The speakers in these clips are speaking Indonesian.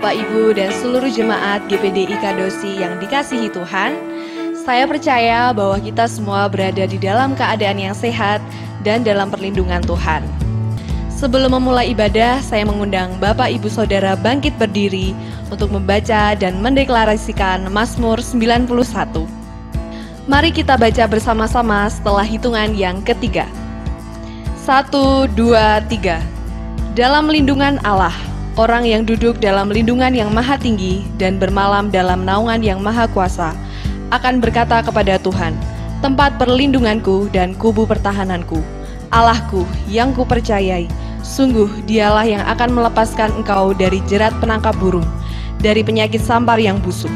Bapak, Ibu, dan seluruh jemaat GPDI Kadosi yang dikasihi Tuhan. Saya percaya bahwa kita semua berada di dalam keadaan yang sehat dan dalam perlindungan Tuhan. Sebelum memulai ibadah, saya mengundang Bapak, Ibu, Saudara bangkit berdiri untuk membaca dan mendeklarasikan Mazmur 91. Mari kita baca bersama-sama setelah hitungan yang ketiga. 1, 2, 3. Dalam lindungan Allah, orang yang duduk dalam lindungan yang maha tinggi dan bermalam dalam naungan yang maha kuasa akan berkata kepada Tuhan, tempat perlindunganku dan kubu pertahananku, Allahku yang kupercayai, sungguh dialah yang akan melepaskan engkau dari jerat penangkap burung, dari penyakit sampar yang busuk.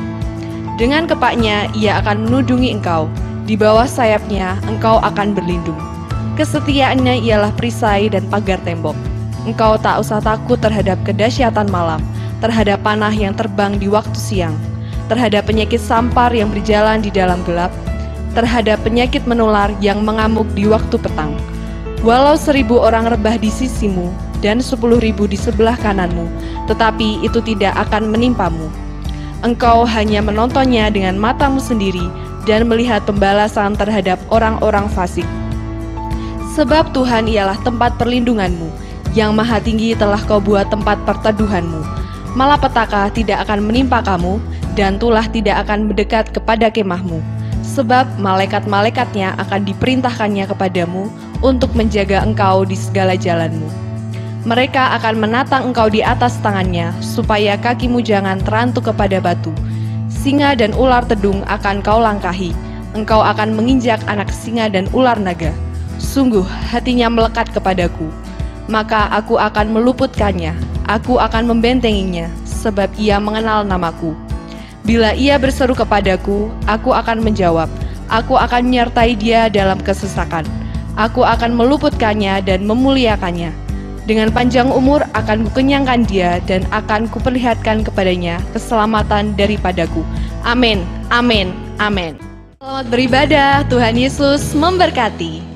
Dengan kepaknya ia akan menudungi engkau, di bawah sayapnya engkau akan berlindung. Kesetiaannya ialah perisai dan pagar tembok. Engkau tak usah takut terhadap kedahsyatan malam, terhadap panah yang terbang di waktu siang, terhadap penyakit sampar yang berjalan di dalam gelap, terhadap penyakit menular yang mengamuk di waktu petang. Walau 1000 orang rebah di sisimu dan 10.000 di sebelah kananmu, tetapi itu tidak akan menimpamu. Engkau hanya menontonnya dengan matamu sendiri dan melihat pembalasan terhadap orang-orang fasik. Sebab Tuhan ialah tempat perlindunganmu, yang maha tinggi telah kau buat tempat perteduhanmu. Malapetaka tidak akan menimpa kamu, dan tulah tidak akan mendekat kepada kemahmu. Sebab malaikat-malaikatnya akan diperintahkannya kepadamu untuk menjaga engkau di segala jalanmu. Mereka akan menatang engkau di atas tangannya, supaya kakimu jangan terantuk kepada batu. Singa dan ular tedung akan kau langkahi, engkau akan menginjak anak singa dan ular naga. Sungguh hatinya melekat kepadaku, maka aku akan meluputkannya, aku akan membentenginya, sebab ia mengenal namaku. Bila ia berseru kepadaku, aku akan menjawab, aku akan menyertai dia dalam kesesakan, aku akan meluputkannya dan memuliakannya. Dengan panjang umur akan kukenyangkan dia dan akan kuperlihatkan kepadanya keselamatan daripadaku. Amin, amin, amin. Selamat beribadah, Tuhan Yesus memberkati.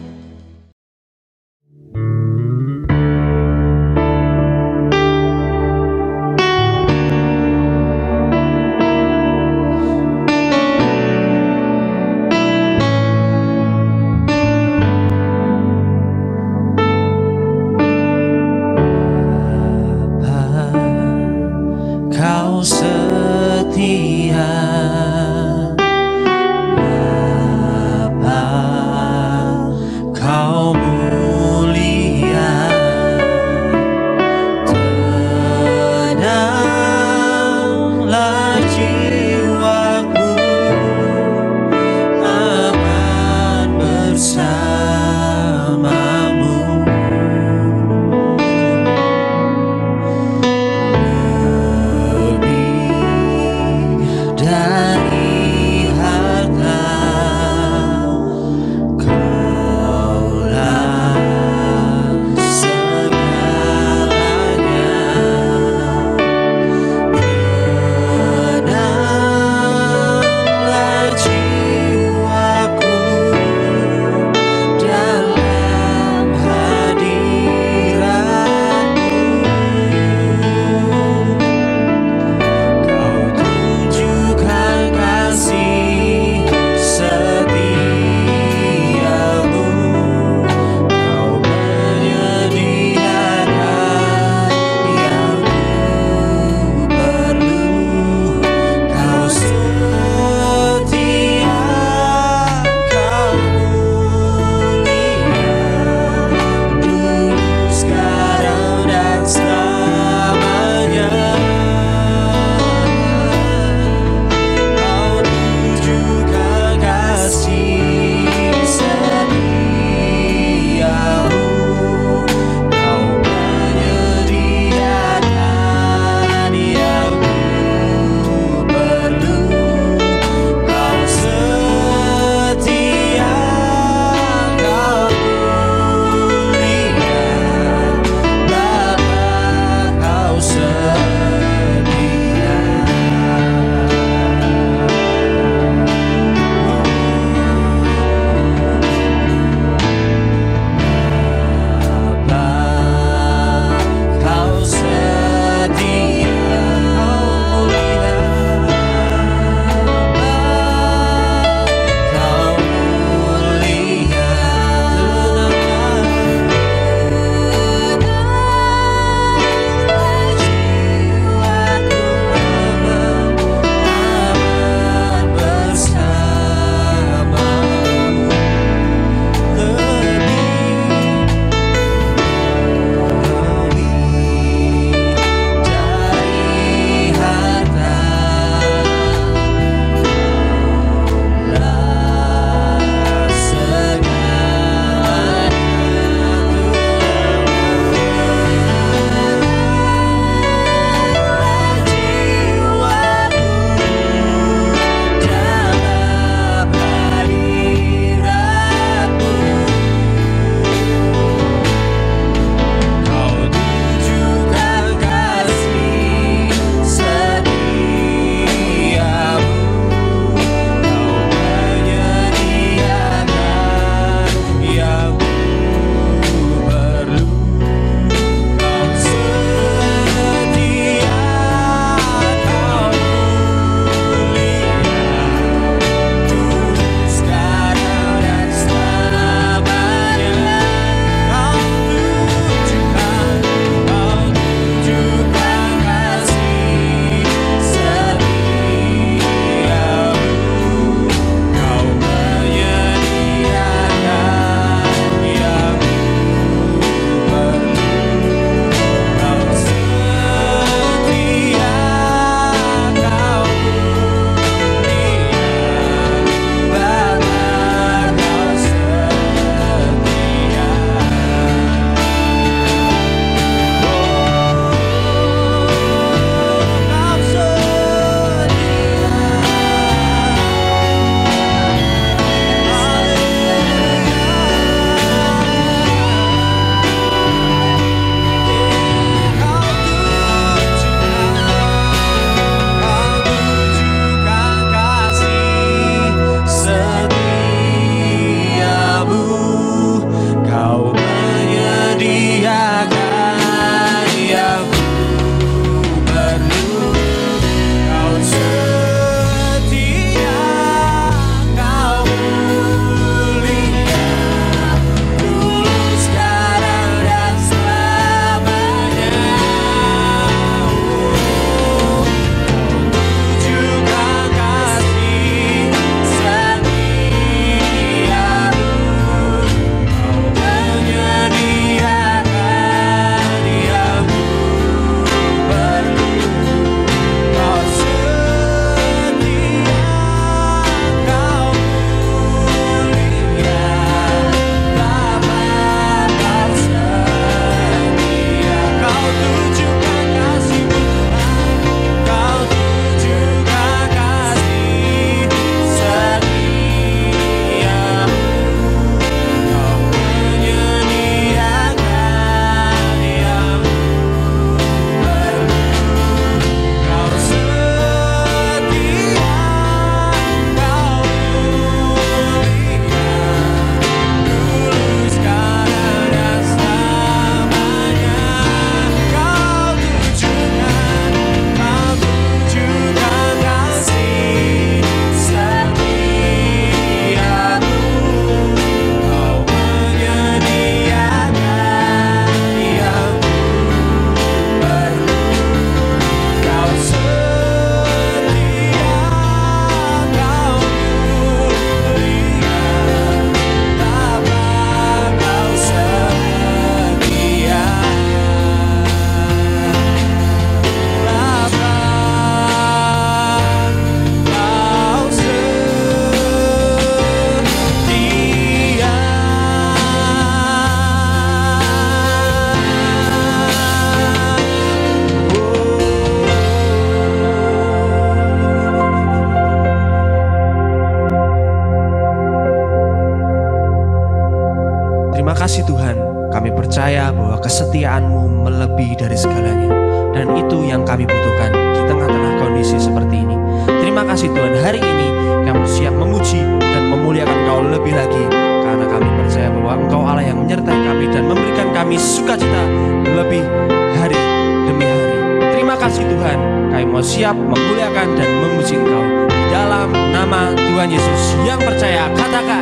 kasih Tuhan, kami percaya bahwa kesetiaan-Mu melebihi dari segalanya. Dan itu yang kami butuhkan di tengah-tengah kondisi seperti ini. Terima kasih Tuhan, hari ini kami siap memuji dan memuliakan Engkau lebih lagi. Karena kami percaya bahwa Engkau Allah yang menyertai kami dan memberikan kami sukacita lebih hari demi hari. Terima kasih Tuhan, kami mau siap memuliakan dan memuji Engkau. Di dalam nama Tuhan Yesus yang percaya, katakan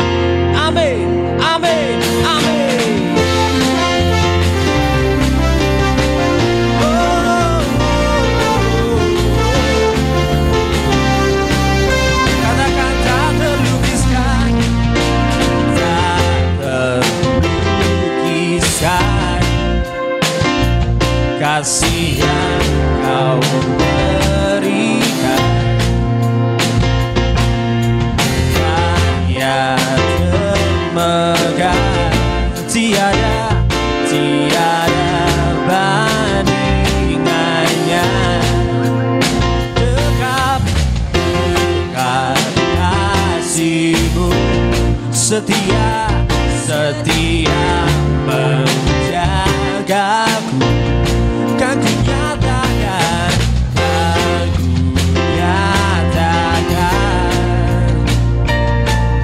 amin, amin, amin. Kasih yang Kau berikan, kaya megah, tiada bandingannya. Dekat kasih-Mu, setia menjagaku. Kan ku nyatakan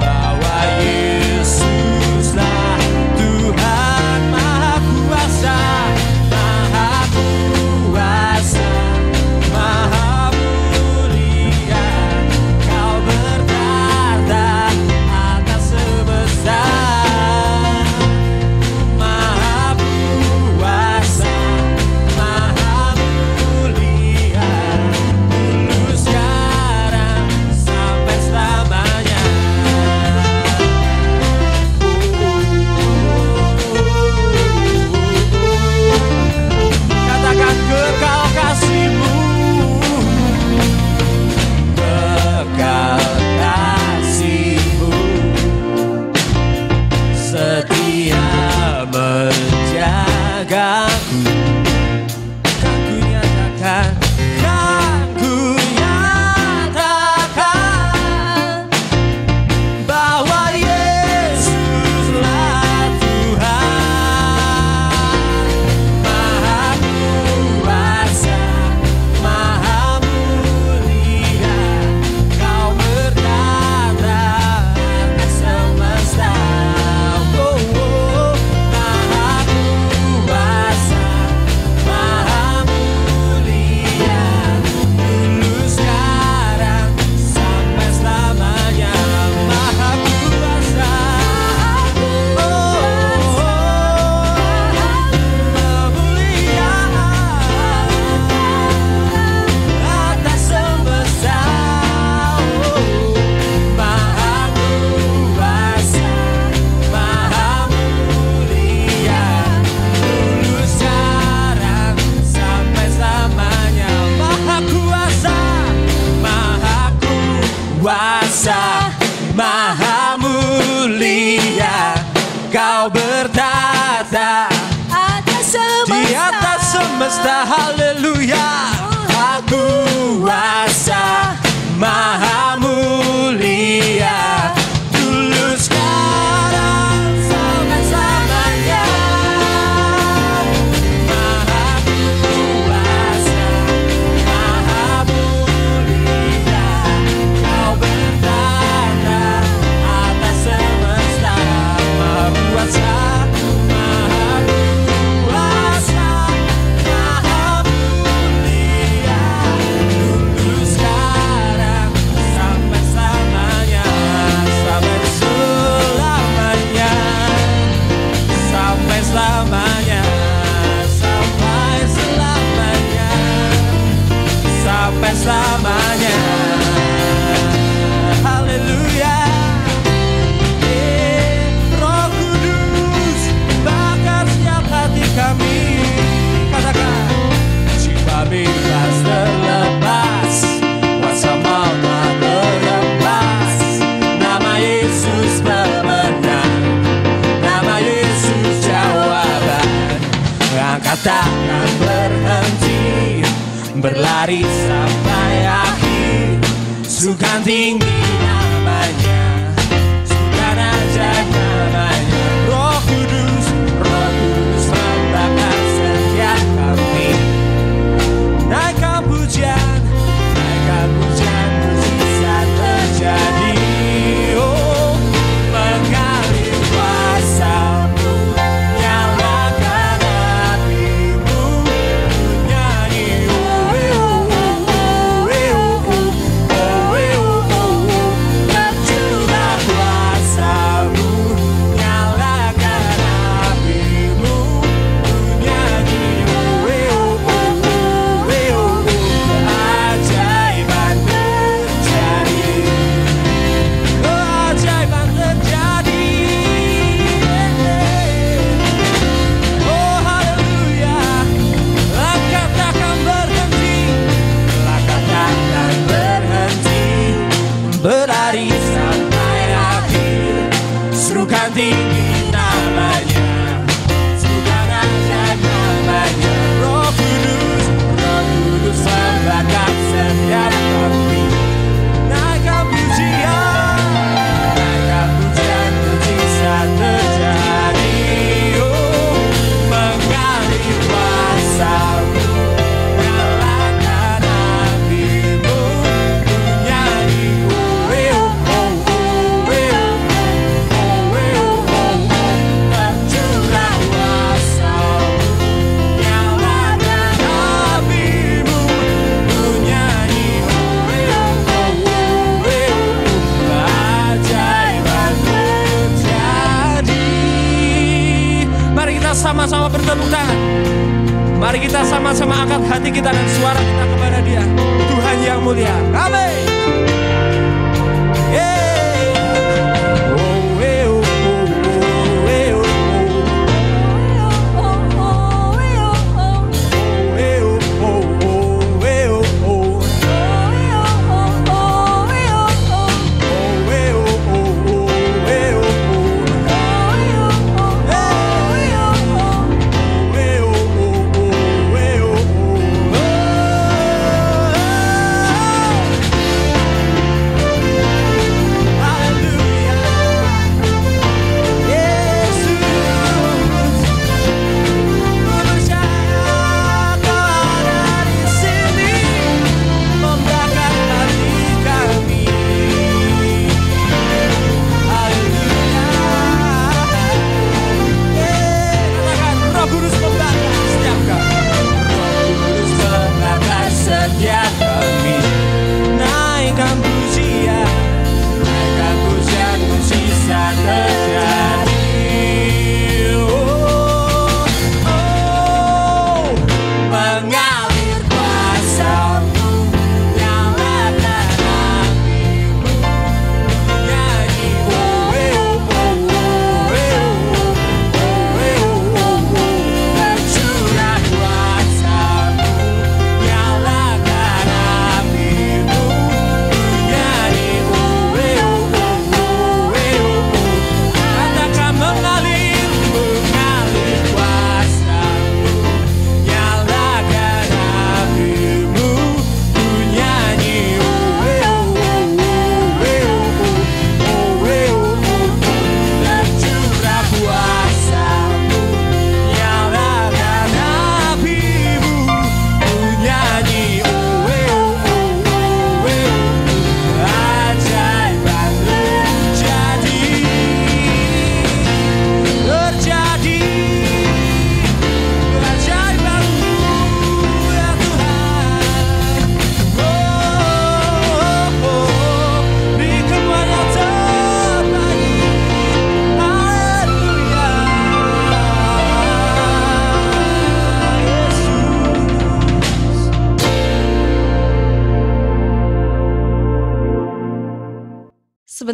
bahwa Yesuslah Tuhan Maha Kuasa, Maha mulia. Kau bertahta atas semesta, Maha kuasa, Maha mulia, dulu sekarang sampai selamanya. Katakan kekal kasih-Mu, kekal kasih-Mu, setia menjagaku. Kan ku nyatakan bahwa Yesuslah Tuhan, Maha kuasa, Maha mulia. Kau bertahta atas semesta, Maha kuasa, Maha mulia, dulu sekarang sampai selamanya. Maha kuasa, mulia atas semesta, Maha kuasa, Maha mulia, dulu sekarang sampai selamanya. Maha kuasa, Maha mulia, Kau bertahta di atas semesta. Haleluya. Maha kuasa, Maha mulia, dulu sekarang sampai selamanya. Maha kuasa, Maha mulia, Kau bertahta atas semesta. Maha kuasa, Maha kuasa, Maha mulia, dulu sekarang sampai selamanya. Sampai selamanya, sampai selamanya, sampai selamanya, sampai selamanya. Haleluya. Roh Kudus bakar setiap hati kami. Katakan, jiwa bebas terlepas, kuasa maut tak terlepas. Nama Yesus pemenang, nama Yesus jawaban. Angkat tangan berhenti, berlari sampai akhir. Sukan tinggi namanya, sukan ajaib namanya. Roh Kudus sama-sama bertepuk tangan. Mari kita sama-sama angkat hati kita dan suara kita kepada Dia, Tuhan yang mulia. Amin.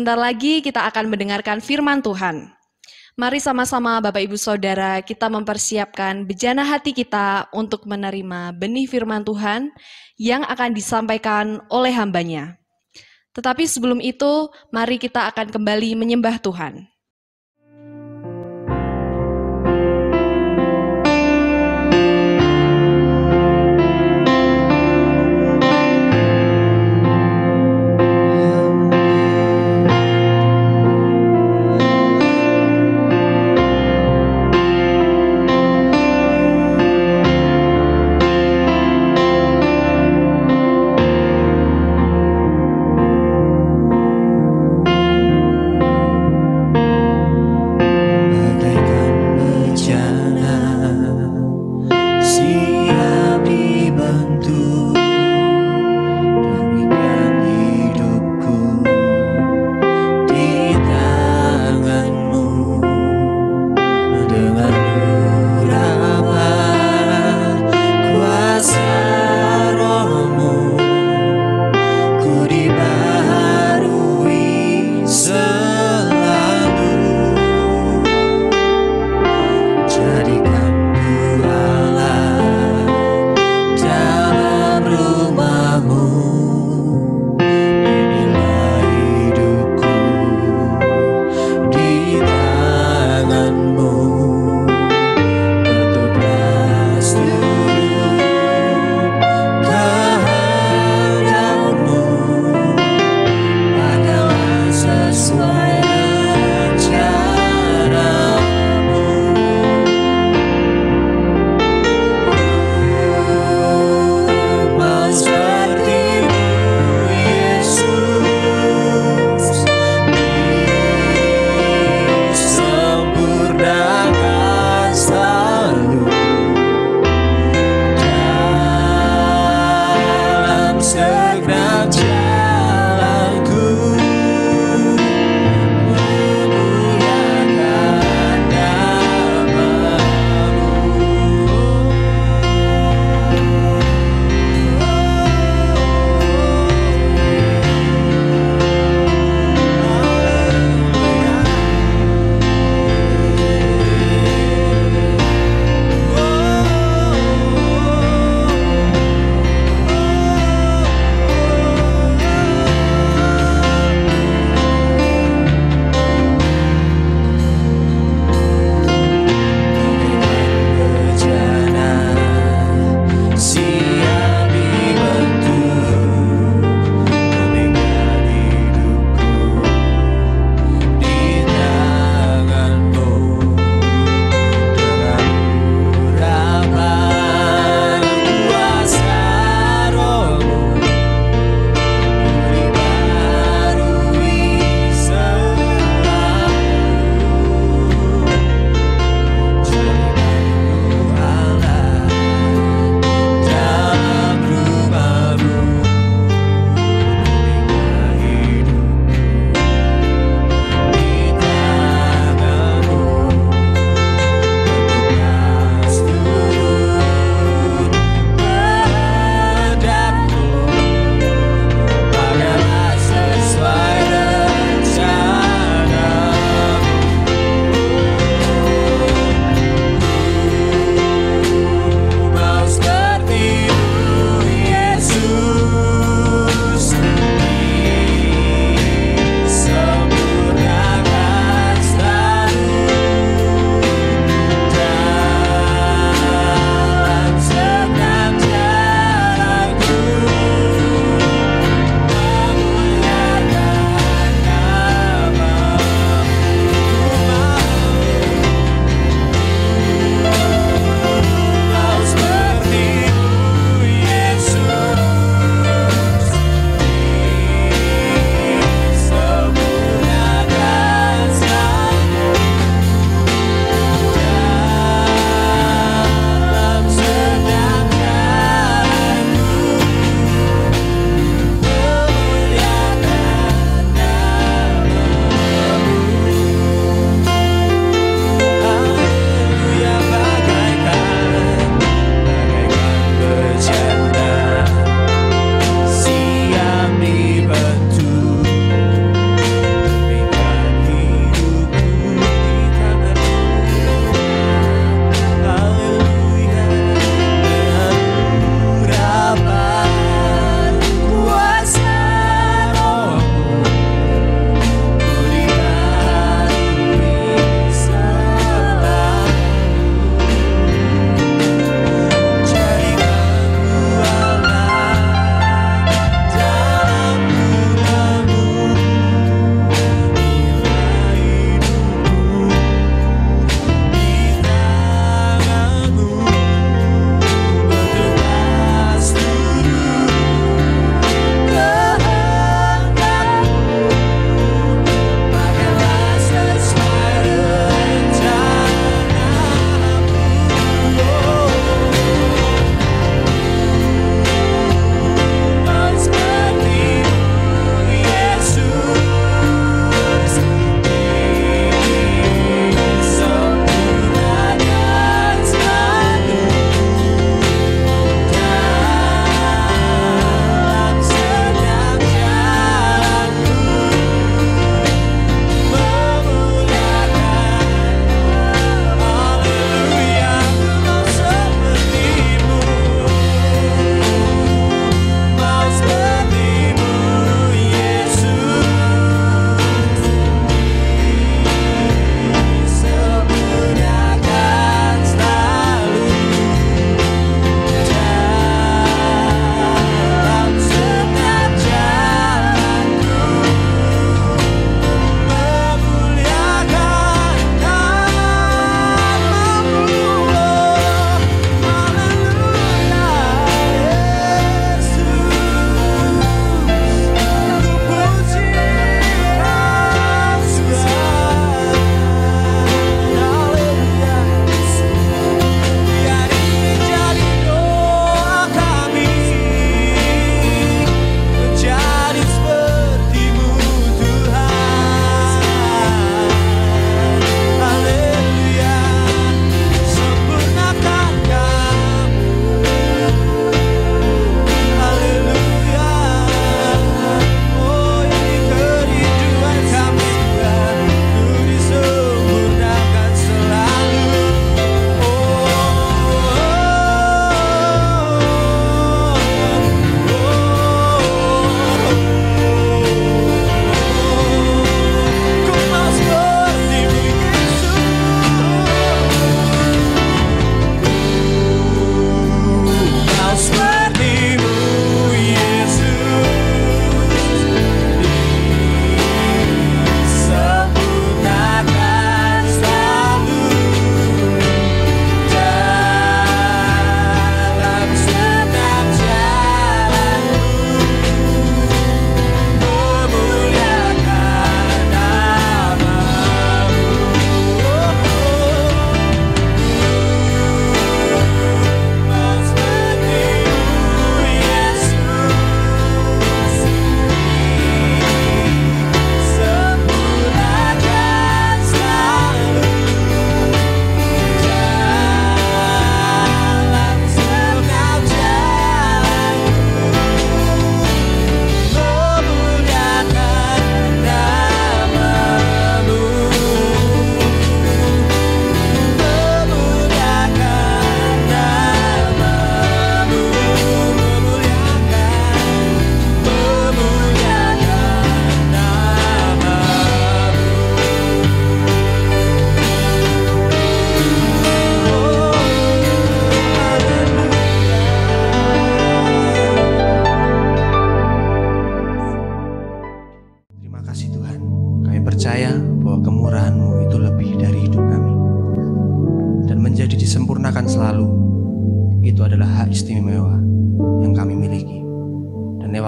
Sebentar lagi kita akan mendengarkan firman Tuhan. Mari sama-sama Bapak Ibu Saudara kita mempersiapkan bejana hati kita untuk menerima benih firman Tuhan yang akan disampaikan oleh hambanya. Tetapi sebelum itu, mari kita akan kembali menyembah Tuhan.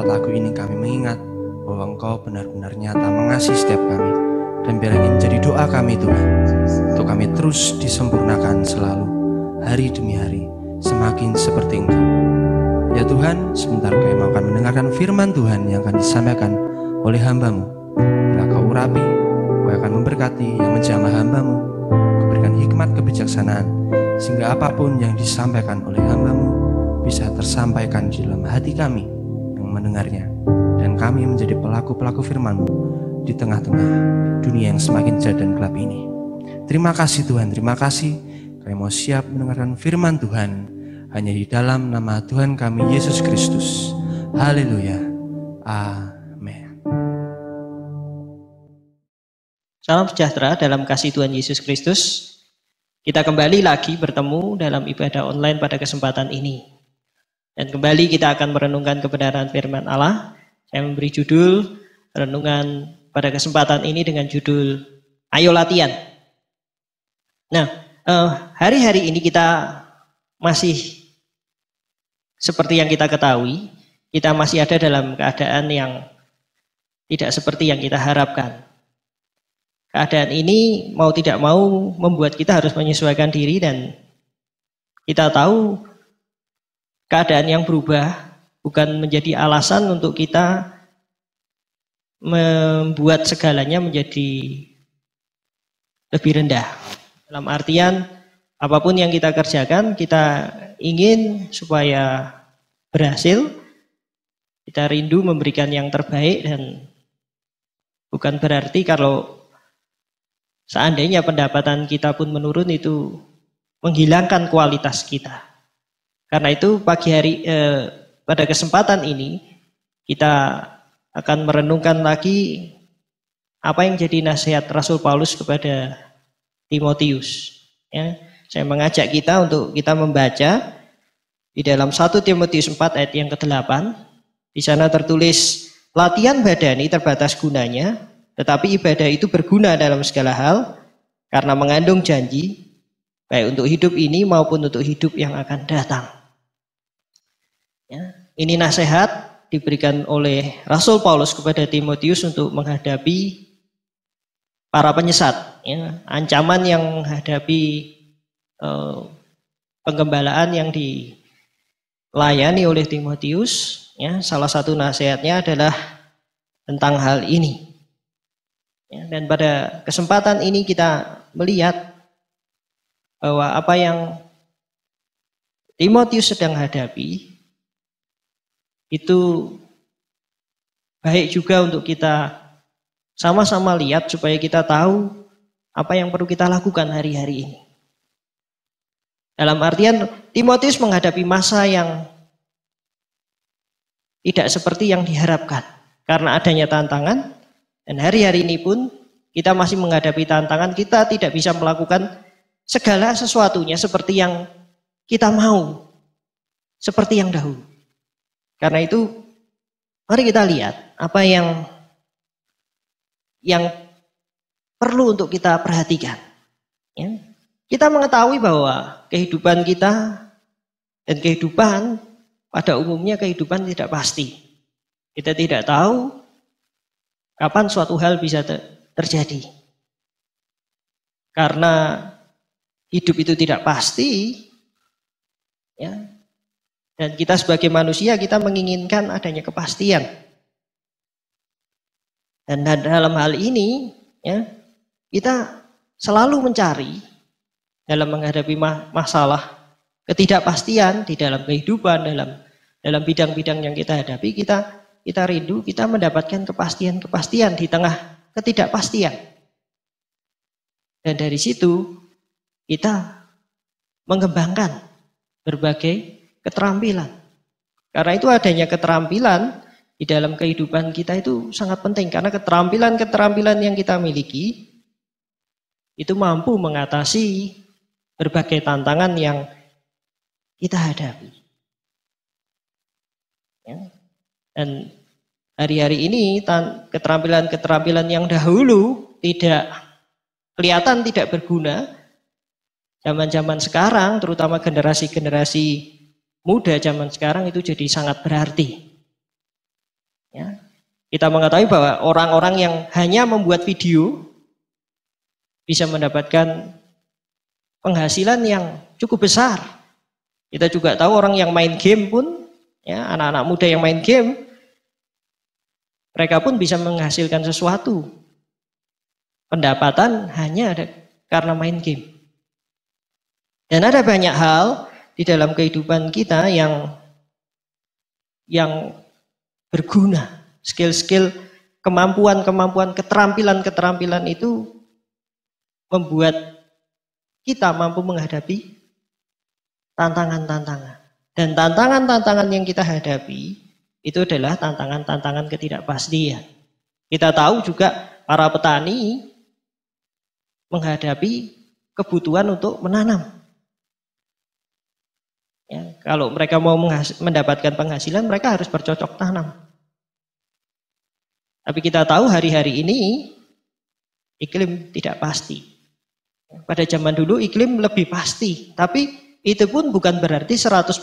lewat lagu ini kami mengingat bahwa Engkau benar-benar nyata mengasihi setiap kami. Dan biarlah ini menjadi doa kami Tuhan, untuk kami terus disempurnakan selalu, hari demi hari, semakin seperti Engkau. Ya Tuhan, sebentar kami akan mendengarkan firman Tuhan yang akan disampaikan oleh hamba-Mu. Bila Kau urapi, Kau akan memberkati yang menjamah hamba-Mu, Kau berikan hikmat kebijaksanaan, sehingga apapun yang disampaikan oleh hamba-Mu bisa tersampaikan di dalam hati kami yang mendengarnya, dan kami menjadi pelaku-pelaku firman-Mu di tengah-tengah dunia yang semakin jahat dan gelap ini. Terima kasih Tuhan, terima kasih. Kami mau siap mendengarkan firman Tuhan hanya di dalam nama Tuhan kami Yesus Kristus. Haleluya. Amin. Salam sejahtera dalam kasih Tuhan Yesus Kristus. Kita kembali lagi bertemu dalam ibadah online pada kesempatan ini. Dan kembali kita akan merenungkan kebenaran firman Allah. Saya memberi judul renungan pada kesempatan ini dengan judul Ayo Latihan. Nah, hari-hari ini kita masih seperti yang kita ketahui, kita masih ada dalam keadaan yang tidak seperti yang kita harapkan. Keadaan ini mau tidak mau membuat kita harus menyesuaikan diri, dan kita tahu keadaan yang berubah bukan menjadi alasan untuk kita membuat segalanya menjadi lebih rendah. Dalam artian apapun yang kita kerjakan, kita ingin supaya berhasil, kita rindu memberikan yang terbaik, dan bukan berarti kalau seandainya pendapatan kita pun menurun itu menghilangkan kualitas kita. Karena itu pagi hari pada kesempatan ini kita akan merenungkan lagi apa yang jadi nasihat Rasul Paulus kepada Timotius. Ya, saya mengajak kita untuk kita membaca di dalam 1 Timotius 4 ayat yang ke-8. Di sana tertulis, latihan badani terbatas gunanya, tetapi ibadah itu berguna dalam segala hal karena mengandung janji, baik untuk hidup ini maupun untuk hidup yang akan datang. Ya, ini nasihat diberikan oleh Rasul Paulus kepada Timotius untuk menghadapi para penyesat, ya, ancaman yang menghadapi penggembalaan yang dilayani oleh Timotius. Ya, salah satu nasihatnya adalah tentang hal ini. Ya, dan pada kesempatan ini kita melihat bahwa apa yang Timotius sedang hadapi itu baik juga untuk kita sama-sama lihat supaya kita tahu apa yang perlu kita lakukan hari-hari ini. Dalam artian Timotius menghadapi masa yang tidak seperti yang diharapkan karena adanya tantangan, dan hari-hari ini pun kita masih menghadapi tantangan. Kita tidak bisa melakukan segala sesuatunya seperti yang kita mau, seperti yang dahulu. Karena itu mari kita lihat apa yang perlu untuk kita perhatikan. Ya. Kita mengetahui bahwa kehidupan kita dan kehidupan pada umumnya kehidupan tidak pasti. Kita tidak tahu kapan suatu hal bisa terjadi. Karena hidup itu tidak pasti, ya. Dan kita sebagai manusia kita menginginkan adanya kepastian. Dan dalam hal ini, ya, kita selalu mencari dalam menghadapi masalah ketidakpastian di dalam kehidupan, dalam bidang-bidang yang kita hadapi, kita rindu kita mendapatkan kepastian-kepastian di tengah ketidakpastian. Dan dari situ kita mengembangkan berbagai keterampilan. Karena itu adanya keterampilan di dalam kehidupan kita itu sangat penting. Karena keterampilan-keterampilan yang kita miliki itu mampu mengatasi berbagai tantangan yang kita hadapi. Ya. Dan hari-hari ini keterampilan-keterampilan yang dahulu tidak kelihatan tidak berguna, zaman-zaman sekarang terutama generasi-generasi muda zaman sekarang itu jadi sangat berarti. Ya. Kita mengetahui bahwa orang-orang yang hanya membuat video bisa mendapatkan penghasilan yang cukup besar. Kita juga tahu orang yang main game pun, ya, anak-anak muda yang main game, mereka pun bisa menghasilkan sesuatu. Pendapatan hanya ada karena main game. Dan ada banyak hal di dalam kehidupan kita yang berguna. Skill-skill, kemampuan-kemampuan, keterampilan-keterampilan itu membuat kita mampu menghadapi tantangan-tantangan. Dan tantangan-tantangan yang kita hadapi itu adalah tantangan-tantangan ketidakpastian. Kita tahu juga para petani menghadapi kebutuhan untuk menanam. Ya, kalau mereka mau mendapatkan penghasilan, mereka harus bercocok tanam. Tapi kita tahu hari-hari ini iklim tidak pasti. Pada zaman dulu iklim lebih pasti, tapi itu pun bukan berarti 100%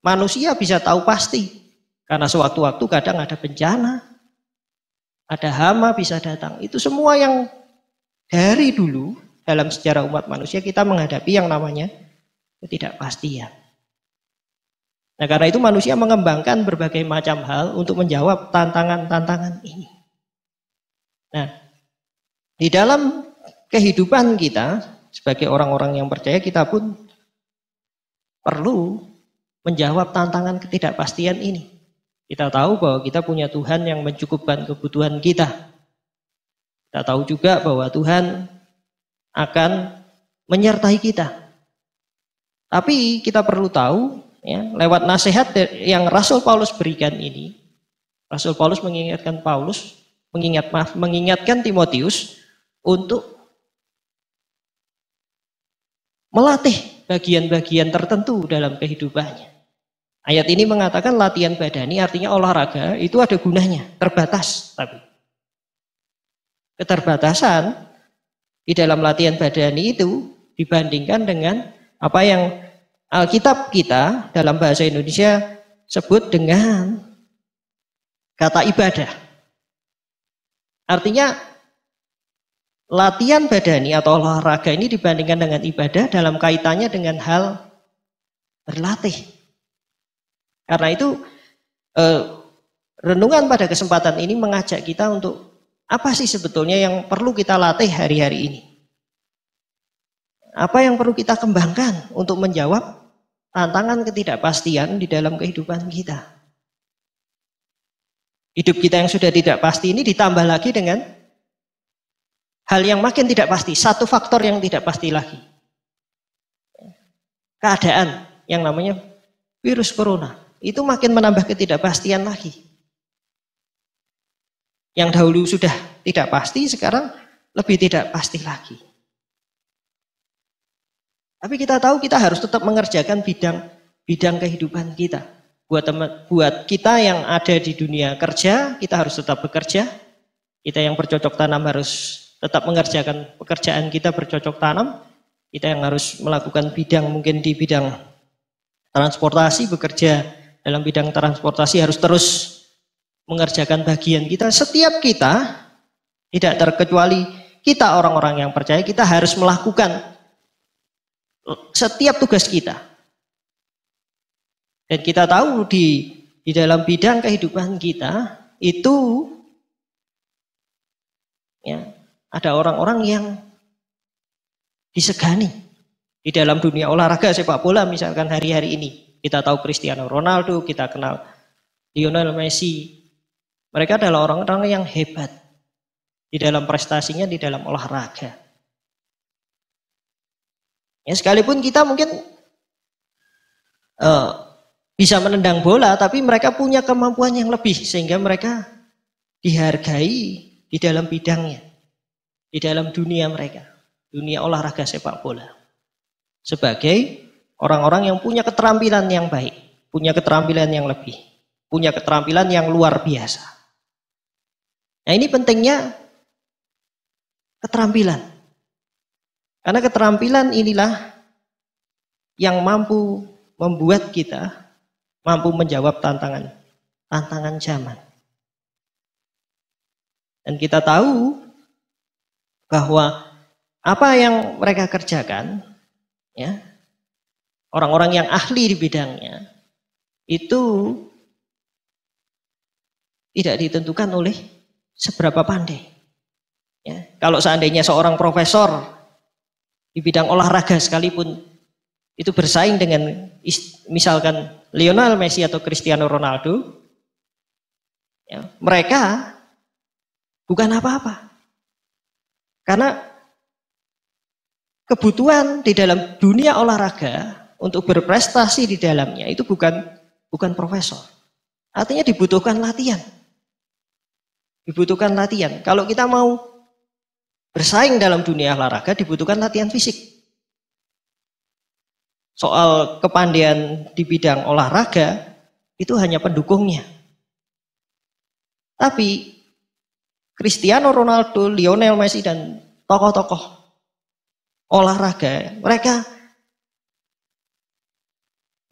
manusia bisa tahu pasti. Karena sewaktu-waktu kadang ada bencana, ada hama bisa datang. Itu semua yang dari dulu dalam sejarah umat manusia kita menghadapi yang namanya ketidakpastian. Nah, karena itu manusia mengembangkan berbagai macam hal untuk menjawab tantangan-tantangan ini. Nah, di dalam kehidupan kita sebagai orang-orang yang percaya, kita pun perlu menjawab tantangan ketidakpastian ini. Kita tahu bahwa kita punya Tuhan yang mencukupkan kebutuhan kita. Kita tahu juga bahwa Tuhan akan menyertai kita. Tapi kita perlu tahu, ya, lewat nasihat yang Rasul Paulus berikan ini, Rasul Paulus mengingatkan Timotius untuk melatih bagian-bagian tertentu dalam kehidupannya. Ayat ini mengatakan latihan badani, artinya olahraga itu ada gunanya, terbatas. Tapi keterbatasan di dalam latihan badani itu dibandingkan dengan apa yang Alkitab kita dalam bahasa Indonesia sebut dengan kata ibadah. Artinya latihan badani atau olahraga ini dibandingkan dengan ibadah dalam kaitannya dengan hal berlatih. Karena itu renungan pada kesempatan ini mengajak kita untuk apa sih sebetulnya yang perlu kita latih hari-hari ini? Apa yang perlu kita kembangkan untuk menjawab tantangan ketidakpastian di dalam kehidupan kita? Hidup kita yang sudah tidak pasti ini ditambah lagi dengan hal yang makin tidak pasti. Satu faktor yang tidak pasti lagi. Keadaan yang namanya virus corona. Itu makin menambah ketidakpastian lagi. Yang dahulu sudah tidak pasti, sekarang lebih tidak pasti lagi. Tapi kita tahu kita harus tetap mengerjakan bidang kehidupan kita. Buat kita yang ada di dunia kerja, kita harus tetap bekerja. Kita yang bercocok tanam harus tetap mengerjakan pekerjaan kita bercocok tanam. Kita yang harus melakukan mungkin di bidang transportasi, bekerja dalam bidang transportasi harus terus mengerjakan bagian kita. Setiap kita, tidak terkecuali kita orang-orang yang percaya, kita harus melakukan setiap tugas kita. Dan kita tahu di dalam bidang kehidupan kita itu ya, ada orang-orang yang disegani. Di dalam dunia olahraga sepak bola misalkan hari-hari ini. Kita tahu Cristiano Ronaldo, kita kenal Lionel Messi. Mereka adalah orang-orang yang hebat di dalam prestasinya, di dalam olahraga. Ya, sekalipun kita mungkin bisa menendang bola, tapi mereka punya kemampuan yang lebih sehingga mereka dihargai di dalam bidangnya, di dalam dunia mereka, dunia olahraga sepak bola. Sebagai orang-orang yang punya keterampilan yang baik, punya keterampilan yang lebih, punya keterampilan yang luar biasa. Nah, ini pentingnya keterampilan. Karena keterampilan inilah yang mampu membuat kita mampu menjawab tantangan zaman. Dan kita tahu bahwa apa yang mereka kerjakan, ya, orang-orang yang ahli di bidangnya, itu tidak ditentukan oleh seberapa pandai. Ya, kalau seandainya seorang profesor di bidang olahraga sekalipun itu bersaing dengan misalkan Lionel Messi atau Cristiano Ronaldo, ya, mereka bukan apa-apa. Karena kebutuhan di dalam dunia olahraga untuk berprestasi di dalamnya itu bukan profesor. Artinya dibutuhkan latihan. Dibutuhkan latihan. Kalau kita mau bersaing dalam dunia olahraga dibutuhkan latihan fisik. Soal kepandaian di bidang olahraga itu hanya pendukungnya. Tapi Cristiano Ronaldo, Lionel Messi dan tokoh-tokoh olahraga, mereka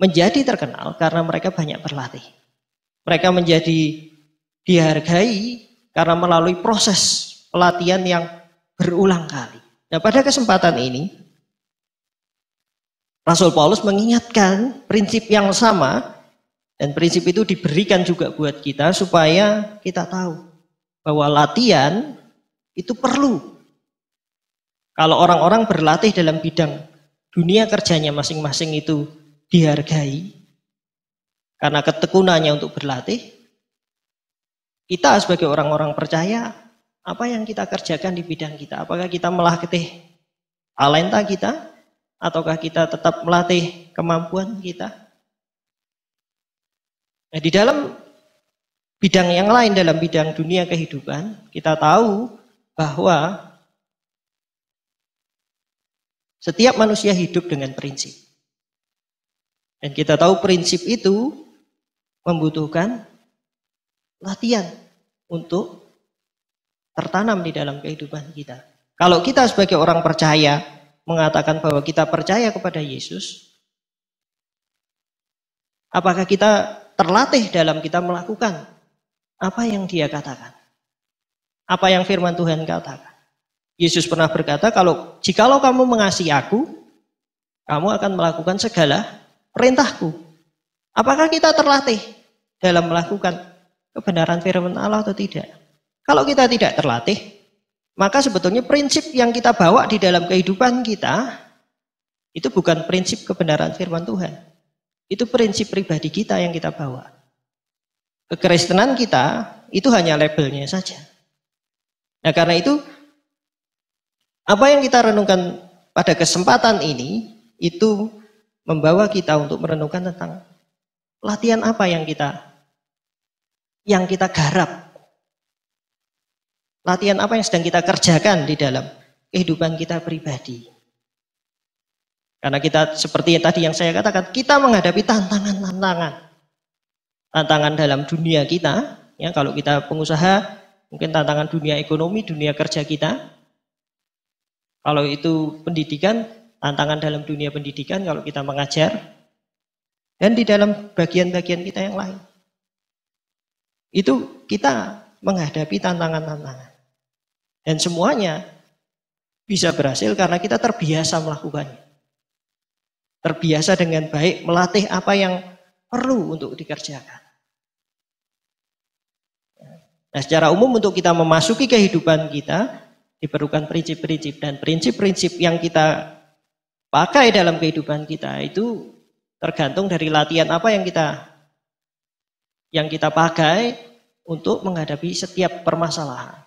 menjadi terkenal karena mereka banyak berlatih. Mereka menjadi dihargai karena melalui proses pelatihan yang berulang kali. Nah, pada kesempatan ini Rasul Paulus mengingatkan prinsip yang sama, dan prinsip itu diberikan juga buat kita supaya kita tahu bahwa latihan itu perlu. Kalau orang-orang berlatih dalam bidang dunia kerjanya masing-masing itu dihargai karena ketekunannya untuk berlatih, kita sebagai orang-orang percaya, apa yang kita kerjakan di bidang kita, apakah kita melatih talenta kita ataukah kita tetap melatih kemampuan kita? Nah, di dalam bidang yang lain, dalam bidang dunia kehidupan, kita tahu bahwa setiap manusia hidup dengan prinsip. Dan kita tahu prinsip itu membutuhkan latihan untuk tertanam di dalam kehidupan kita. Kalau kita sebagai orang percaya mengatakan bahwa kita percaya kepada Yesus, apakah kita terlatih dalam kita melakukan apa yang Dia katakan? Apa yang firman Tuhan katakan? Yesus pernah berkata, jikalau kamu mengasihi aku, kamu akan melakukan segala perintahku. Apakah kita terlatih dalam melakukan kebenaran firman Allah atau tidak? Kalau kita tidak terlatih, maka sebetulnya prinsip yang kita bawa di dalam kehidupan kita, itu bukan prinsip kebenaran firman Tuhan. Itu prinsip pribadi kita yang kita bawa. Kekristenan kita itu hanya labelnya saja. Nah, karena itu apa yang kita renungkan pada kesempatan ini itu membawa kita untuk merenungkan tentang latihan apa yang kita garap. Latihan apa yang sedang kita kerjakan di dalam kehidupan kita pribadi. Karena kita seperti tadi yang saya katakan, kita menghadapi tantangan-tantangan. Tantangan dalam dunia kita, ya, kalau kita pengusaha, mungkin tantangan dunia ekonomi, dunia kerja kita. Kalau itu pendidikan, tantangan dalam dunia pendidikan kalau kita mengajar. Dan di dalam bagian-bagian kita yang lain. Itu kita menghadapi tantangan-tantangan. Dan semuanya bisa berhasil karena kita terbiasa melakukannya. Terbiasa dengan baik melatih apa yang perlu untuk dikerjakan. Nah, secara umum untuk kita memasuki kehidupan kita diperlukan prinsip-prinsip, dan prinsip-prinsip yang kita pakai dalam kehidupan kita itu tergantung dari latihan apa yang kita pakai untuk menghadapi setiap permasalahan.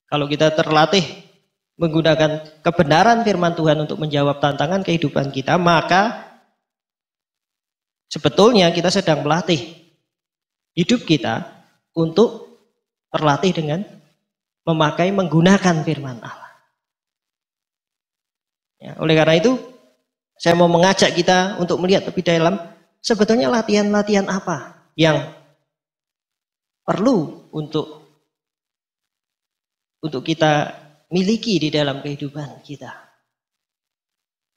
Kalau kita terlatih menggunakan kebenaran firman Tuhan untuk menjawab tantangan kehidupan kita, maka sebetulnya kita sedang melatih hidup kita untuk terlatih dengan menggunakan firman Allah. Ya, oleh karena itu, saya mau mengajak kita untuk melihat lebih dalam sebetulnya latihan-latihan apa yang perlu untuk kita miliki di dalam kehidupan kita.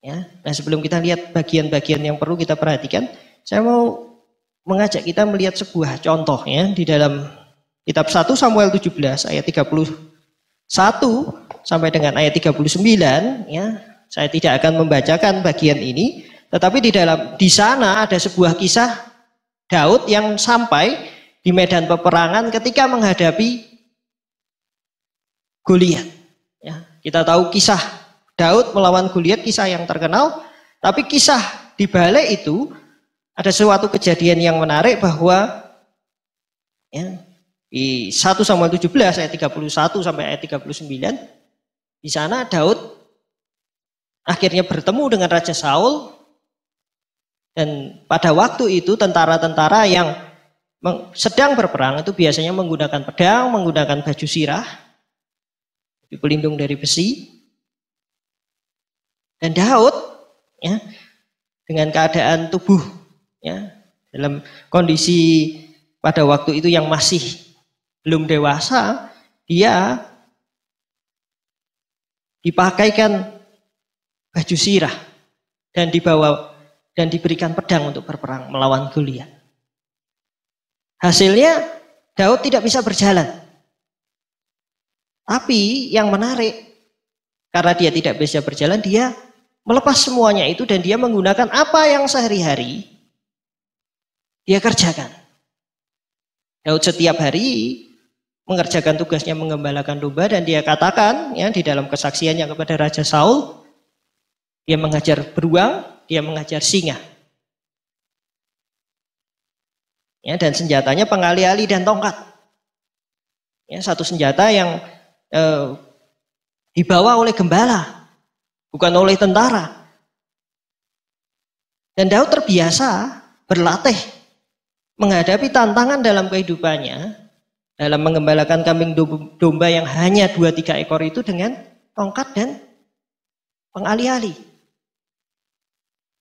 Ya, nah sebelum kita lihat bagian-bagian yang perlu kita perhatikan, saya mau mengajak kita melihat sebuah contoh ya di dalam kitab 1 Samuel 17 ayat 31 sampai dengan ayat 39 ya. Saya tidak akan membacakan bagian ini, tetapi di sana ada sebuah kisah Daud yang sampai di medan peperangan ketika menghadapi Goliat. Ya, kita tahu kisah Daud melawan Goliat, kisah yang terkenal, tapi kisah di balik itu ada suatu kejadian yang menarik bahwa ya, di 1 Samuel 17 ayat 31 sampai ayat 39 di sana Daud akhirnya bertemu dengan Raja Saul, dan pada waktu itu tentara-tentara yang sedang berperang itu biasanya menggunakan pedang, menggunakan baju sirah, pelindung dari besi. Dan Daud ya, dengan keadaan tubuh ya, dalam kondisi pada waktu itu yang masih belum dewasa, dia dipakaikan baju sirah dan dibawa dan diberikan pedang untuk berperang melawan Goliat. Hasilnya Daud tidak bisa berjalan. Tapi yang menarik, karena dia tidak bisa berjalan, dia melepas semuanya itu dan dia menggunakan apa yang sehari-hari dia kerjakan. Daud setiap hari mengerjakan tugasnya menggembalakan domba, dan dia katakan ya di dalam kesaksiannya kepada Raja Saul, dia mengajar beruang, dia mengajar singa. Ya, dan senjatanya pengali-ali dan tongkat. Ya, satu senjata yang dibawa oleh gembala, bukan oleh tentara. Dan Daud terbiasa berlatih menghadapi tantangan dalam kehidupannya, dalam mengembalakan kambing domba yang hanya 2-3 ekor itu dengan tongkat dan pengali-ali.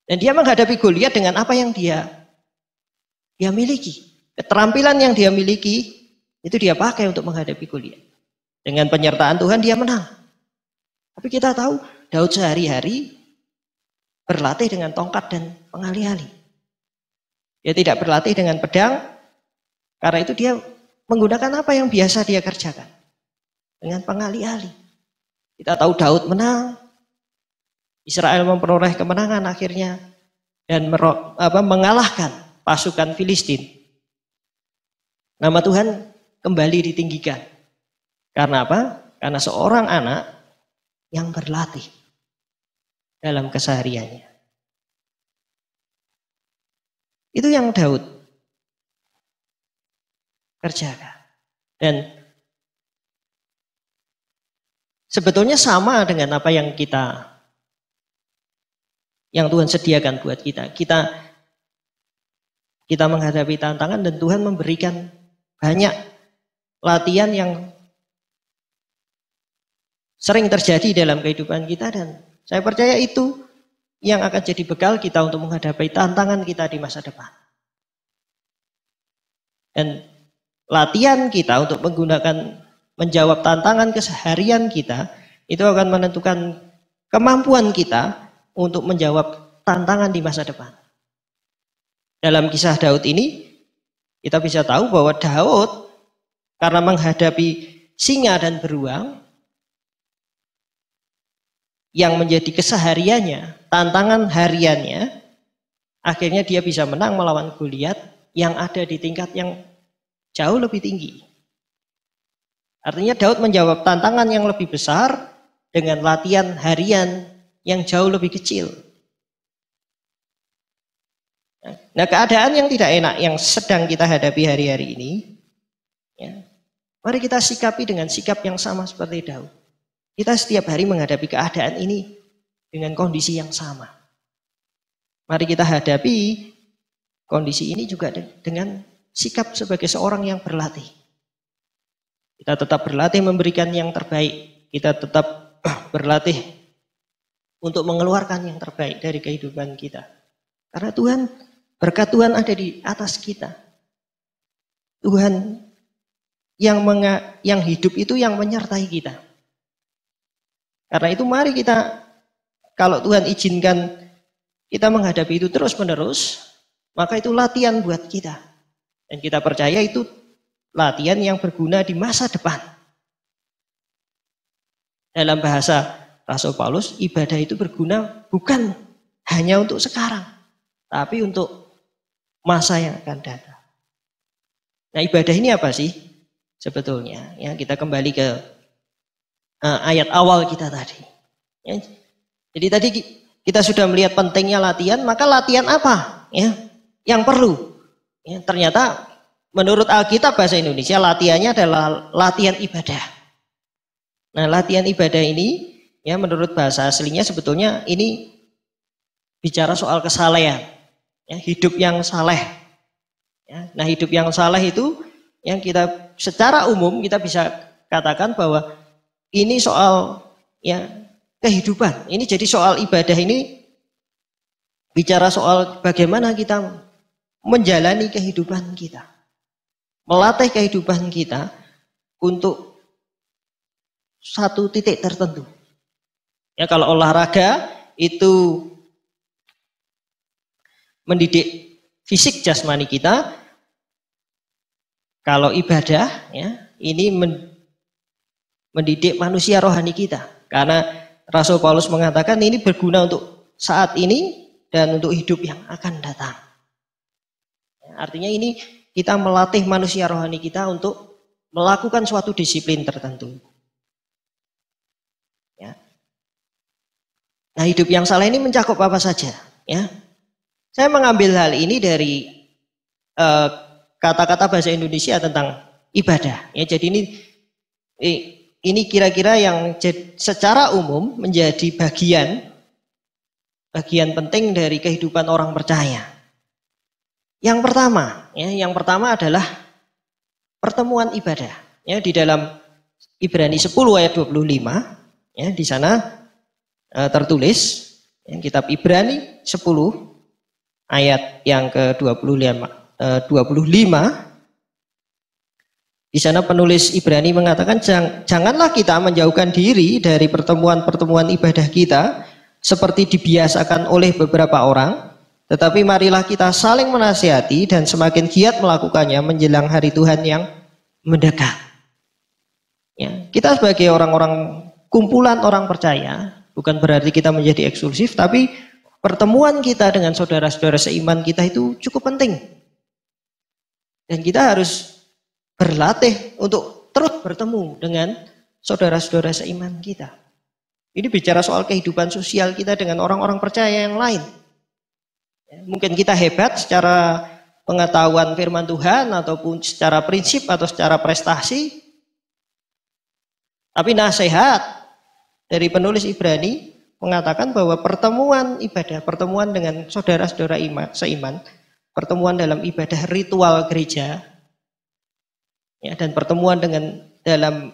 Dan dia menghadapi Goliat dengan apa yang dia miliki. Keterampilan yang dia miliki itu dia pakai untuk menghadapi Goliat. Dengan penyertaan Tuhan dia menang. Tapi kita tahu Daud sehari-hari berlatih dengan tongkat dan pengali-ali. Dia tidak berlatih dengan pedang, karena itu dia menggunakan apa yang biasa dia kerjakan. Dengan pengali-ali. Kita tahu Daud menang. Israel memperoleh kemenangan akhirnya dan mengalahkan pasukan Filistin. Nama Tuhan kembali ditinggikan. Karena apa? Karena seorang anak yang berlatih dalam kesehariannya. Itu yang Daud kerjakan. Dan sebetulnya sama dengan apa yang Tuhan sediakan buat kita. Kita menghadapi tantangan dan Tuhan memberikan banyak latihan yang sering terjadi dalam kehidupan kita, dan saya percaya itu yang akan jadi bekal kita untuk menghadapi tantangan kita di masa depan. Dan latihan kita untuk menjawab tantangan keseharian kita itu akan menentukan kemampuan kita untuk menjawab tantangan di masa depan. Dalam kisah Daud ini, kita bisa tahu bahwa Daud karena menghadapi singa dan beruang yang menjadi kesehariannya, tantangan hariannya, akhirnya dia bisa menang melawan Goliat yang ada di tingkat yang jauh lebih tinggi. Artinya Daud menjawab tantangan yang lebih besar dengan latihan harian yang jauh lebih kecil. Nah, keadaan yang tidak enak yang sedang kita hadapi hari-hari ini, ya, mari kita sikapi dengan sikap yang sama seperti Daud. Kita setiap hari menghadapi keadaan ini dengan kondisi yang sama. Mari kita hadapi kondisi ini juga dengan sikap sebagai seorang yang berlatih. Kita tetap berlatih memberikan yang terbaik. Kita tetap berlatih untuk mengeluarkan yang terbaik dari kehidupan kita. Karena berkat Tuhan ada di atas kita. Tuhan yang hidup itu yang menyertai kita. Karena itu mari kita, kalau Tuhan izinkan kita menghadapi itu terus-menerus, maka itu latihan buat kita. Dan kita percaya itu latihan yang berguna di masa depan. Dalam bahasa Rasul Paulus, ibadah itu berguna bukan hanya untuk sekarang, tapi untuk masa yang akan datang. Nah, ibadah ini apa sih sebetulnya? Ya, kita kembali ke ayat awal kita tadi. Ya, jadi tadi kita sudah melihat pentingnya latihan, maka latihan apa? Ya, yang perlu. Ya, ternyata menurut Alkitab bahasa Indonesia latihannya adalah latihan ibadah. Nah, latihan ibadah ini ya menurut bahasa aslinya sebetulnya ini bicara soal kesalehan, ya, hidup yang saleh. Ya, nah, hidup yang saleh itu yang kita secara umum kita bisa katakan bahwa ini soal ya kehidupan. Ini jadi soal ibadah ini bicara soal bagaimana kita menjalani kehidupan kita, melatih kehidupan kita untuk satu titik tertentu. Ya, kalau olahraga itu mendidik fisik jasmani kita, kalau ibadah ya ini mendidik manusia rohani kita. Karena Rasul Paulus mengatakan ini berguna untuk saat ini dan untuk hidup yang akan datang. Ya, artinya ini kita melatih manusia rohani kita untuk melakukan suatu disiplin tertentu. Ya. Nah, hidup yang saleh ini mencakup apa saja? Ya, saya mengambil hal ini dari kata-kata bahasa Indonesia tentang ibadah. Ya, jadi ini kira-kira yang secara umum menjadi bagian penting dari kehidupan orang percaya. Yang pertama adalah pertemuan ibadah. Ya, di dalam Ibrani 10 ayat 25, ya, di sana tertulis ya, kitab Ibrani 10 ayat yang ke-25 di sana penulis Ibrani mengatakan janganlah kita menjauhkan diri dari pertemuan-pertemuan ibadah kita seperti dibiasakan oleh beberapa orang, tetapi marilah kita saling menasihati dan semakin giat melakukannya menjelang hari Tuhan yang mendekat. Ya, kita sebagai orang-orang kumpulan orang percaya bukan berarti kita menjadi eksklusif, tapi pertemuan kita dengan saudara-saudara seiman kita itu cukup penting. Dan kita harus berlatih untuk terus bertemu dengan saudara-saudara seiman kita. Ini bicara soal kehidupan sosial kita dengan orang-orang percaya yang lain. Mungkin kita hebat secara pengetahuan firman Tuhan ataupun secara prinsip atau secara prestasi. Tapi nasihat dari penulis Ibrani mengatakan bahwa pertemuan ibadah, pertemuan dengan saudara-saudara seiman, pertemuan dalam ibadah ritual gereja, ya, dan pertemuan dalam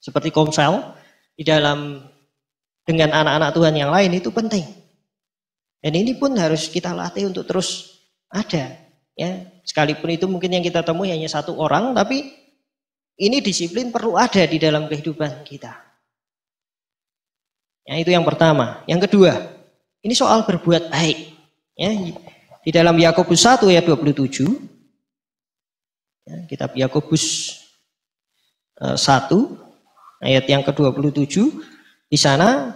seperti komsel dengan anak-anak Tuhan yang lain itu penting. Dan ini pun harus kita latih untuk terus ada. Ya, sekalipun itu mungkin yang kita temui hanya satu orang, tapi ini disiplin perlu ada di dalam kehidupan kita. Ya, itu yang pertama. Yang kedua, ini soal berbuat baik. Ya, di dalam Yakobus 1 ayat 27, ya, kitab Yakobus 1 ayat yang ke-27, di sana